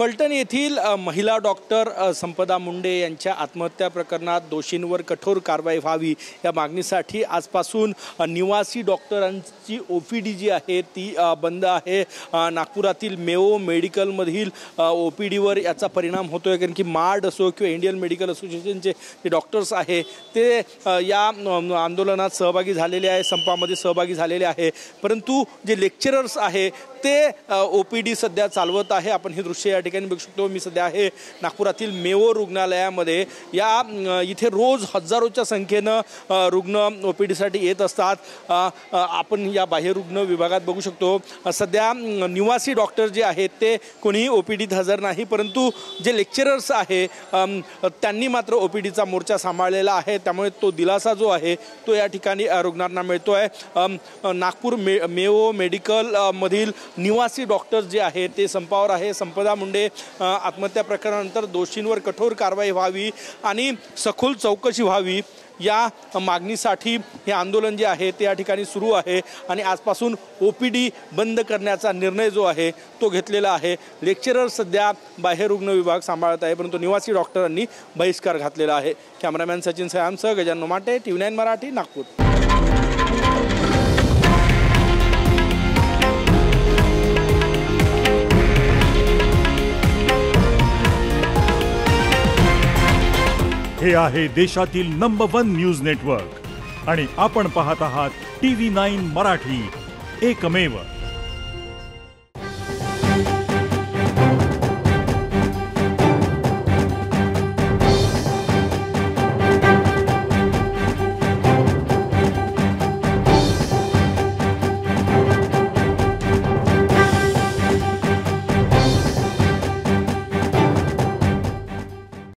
फलटण येथील महिला डॉक्टर संपदा मुंडे यांच्या आत्महत्या प्रकरणात दोषींवर कठोर कारवाई व्हावी या मागणीसाठी आजपासून निवासी डॉक्टरांची OPD जी आहे ती बंद आहे। नागपुरातील मेओ मेडिकलमधील OPDवर याचा परिणाम होतोय, कारण की मार्ड असो किंवा इंडियन मेडिकल असोसिएशनचे जे डॉक्टर्स आहे ते या आंदोलनात सहभागी झालेले आहे, संपामध्ये सहभागी झालेले आहे। परंतु जे लेक्चरर्स आहे ते OPD सध्या चालवत आहे। आपण हे दृश्य या ठिकाणी बघू शकतो। मी सध्या आहे नागपुरातील मेओ रुग्णालयामध्ये। या इथे रोज हजारोच्या संख्येनं रुग्ण OPD साठी येत असतात। आपण या बाह्य रुग्ण विभागात बघू शकतो सध्या निवासी डॉक्टर जे आहेत ते कोणीही OPDत हजर नाही, परंतु जे लेक्चरर्स आहे त्यांनी मात्र OPDचा मोर्चा सांभाळलेला आहे। त्यामुळे तो दिलासा जो आहे तो या ठिकाणी रुग्णांना मिळतोय। नागपूर मेओ मेडिकल मधील निवासी डॉक्टर्स जे आहेत ते संपावर आहे। संपदा मुंडे आत्महत्या प्रकरणानंतर दोषींवर कठोर कारवाई व्हावी आणि सखोल चौकशी व्हावी या मागणीसाठी हे आंदोलन जे आहे ते या ठिकाणी सुरू आहे आणि आजपासून OPD बंद करण्याचा निर्णय जो आहे तो घेतलेला आहे। लेक्चरर सध्या बाह्य रुग्ण विभाग सांभाळत आहे, परंतु निवासी डॉक्टरांनी बहिष्कार घातलेला आहे। कॅमेरामॅन सचिन सयामसह गजानन माटे, TV9 मराठी, नागपूर। हे आहे देशातील नंबर 1 न्यूज नेटवर्क आणि आपण पाहत आहात TV9 मराठी, एकमेव।